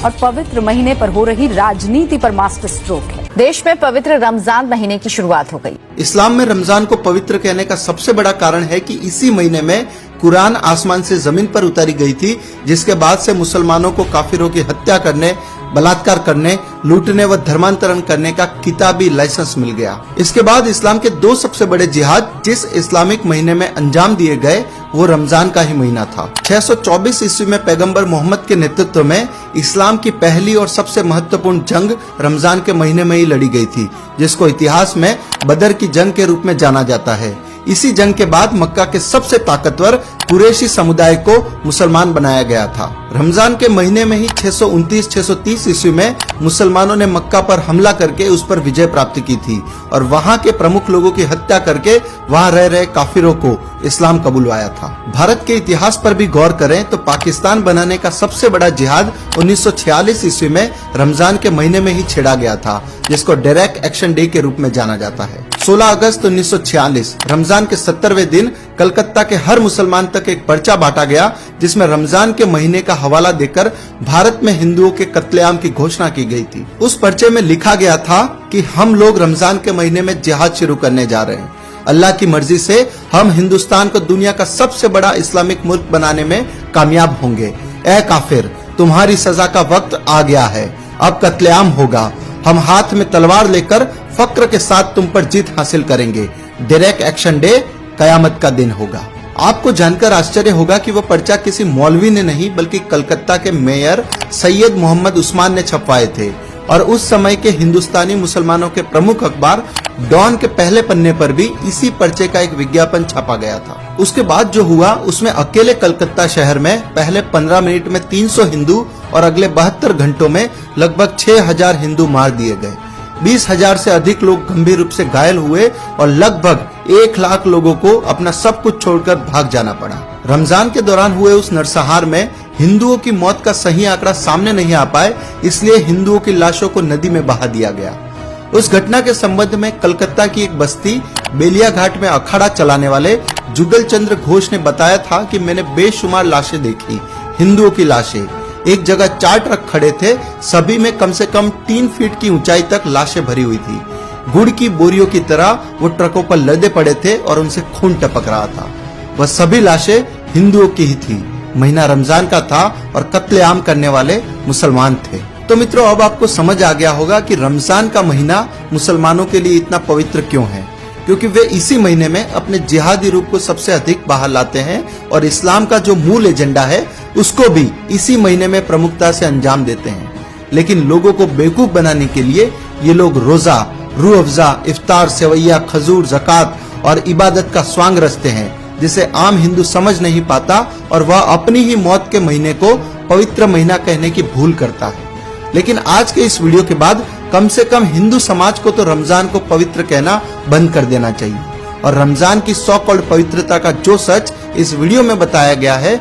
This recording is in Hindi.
और पवित्र महीने पर हो रही राजनीति पर मास्टर स्ट्रोक है। देश में पवित्र रमजान महीने की शुरुआत हो गई। इस्लाम में रमजान को पवित्र कहने का सबसे बड़ा कारण है कि इसी महीने में कुरान आसमान से जमीन पर उतारी गई थी, जिसके बाद से मुसलमानों को काफिरों की हत्या करने, बलात्कार करने, लूटने व धर्मांतरण करने का किताबी लाइसेंस मिल गया। इसके बाद इस्लाम के दो सबसे बड़े जिहाद जिस इस्लामिक महीने में अंजाम दिए गए वो रमजान का ही महीना था। 624 ईस्वी में पैगंबर मोहम्मद के नेतृत्व में इस्लाम की पहली और सबसे महत्वपूर्ण जंग रमजान के महीने में ही लड़ी गई थी, जिसको इतिहास में बदर की जंग के रूप में जाना जाता है। इसी जंग के बाद मक्का के सबसे ताकतवर कुरैशी समुदाय को मुसलमान बनाया गया था। रमजान के महीने में ही 629-630 ईस्वी में मुसलमानों ने मक्का पर हमला करके उस पर विजय प्राप्त की थी और वहां के प्रमुख लोगों की हत्या करके वहां रह रहे काफिरों को इस्लाम कबूलवाया था। भारत के इतिहास पर भी गौर करें तो पाकिस्तान बनाने का सबसे बड़ा जिहाद 1946 ईस्वी में रमजान के महीने में ही छेड़ा गया था, जिसको डायरेक्ट एक्शन डे के रूप में जाना जाता है। 16 अगस्त 1946 रमजान के 70वें दिन कलकत्ता के हर मुसलमान तक एक पर्चा बांटा गया, जिसमें रमजान के महीने का हवाला देकर भारत में हिंदुओं के कत्लेआम की घोषणा की गई थी। उस पर्चे में लिखा गया था कि हम लोग रमजान के महीने में जिहाद शुरू करने जा रहे हैं। अल्लाह की मर्जी से हम हिंदुस्तान को दुनिया का सबसे बड़ा इस्लामिक मुल्क बनाने में कामयाब होंगे। ए काफिर, तुम्हारी सजा का वक्त आ गया है, अब कत्लेआम होगा। हम हाथ में तलवार लेकर फक्र के साथ तुम पर जीत हासिल करेंगे। डायरेक्ट एक्शन डे कयामत का दिन होगा। आपको जानकर आश्चर्य होगा कि वह पर्चा किसी मौलवी ने नहीं बल्कि कलकत्ता के मेयर सैयद मोहम्मद उस्मान ने छपवाए थे और उस समय के हिंदुस्तानी मुसलमानों के प्रमुख अखबार डॉन के पहले पन्ने पर भी इसी पर्चे का एक विज्ञापन छपा गया था। उसके बाद जो हुआ उसमें अकेले कलकत्ता शहर में पहले 15 मिनट में 300 हिंदू और अगले 72 घंटों में लगभग 6000 हिंदू मार दिए गए। 20,000 से अधिक लोग गंभीर रूप से घायल हुए और लगभग 1 लाख लोगों को अपना सब कुछ छोड़कर भाग जाना पड़ा। रमजान के दौरान हुए उस नरसंहार में हिंदुओं की मौत का सही आंकड़ा सामने नहीं आ पाए, इसलिए हिंदुओं की लाशों को नदी में बहा दिया गया। उस घटना के संबंध में कलकत्ता की एक बस्ती बेलिया घाट में अखाड़ा चलाने वाले जुगल चंद्र घोष ने बताया था कि मैंने बेशुमार लाशें देखी, हिंदुओं की लाशें। एक जगह 4 ट्रक खड़े थे, सभी में कम से कम 3 फीट की ऊंचाई तक लाशें भरी हुई थी। गुड़ की बोरियों की तरह वो ट्रकों पर लदे पड़े थे और उनसे खून टपक रहा था। वह सभी लाशें हिंदुओं की ही थी। महीना रमजान का था और कत्लेआम करने वाले मुसलमान थे। तो मित्रों, अब आपको समझ आ गया होगा कि रमजान का महीना मुसलमानों के लिए इतना पवित्र क्यों है, क्योंकि वे इसी महीने में अपने जिहादी रूप को सबसे अधिक बाहर लाते हैं और इस्लाम का जो मूल एजेंडा है उसको भी इसी महीने में प्रमुखता से अंजाम देते हैं। लेकिन लोगों को बेवकूफ बनाने के लिए ये लोग रोजा, रूह अफ़ज़ा, इफ्तार, सेवैया, खजूर, ज़कात और इबादत का स्वांग रचते हैं, जिसे आम हिंदू समझ नहीं पाता और वह अपनी ही मौत के महीने को पवित्र महीना कहने की भूल करता है। लेकिन आज के इस वीडियो के बाद कम से कम हिंदू समाज को तो रमजान को पवित्र कहना बंद कर देना चाहिए और रमजान की सो कॉल्ड पवित्रता का जो सच इस वीडियो में बताया गया है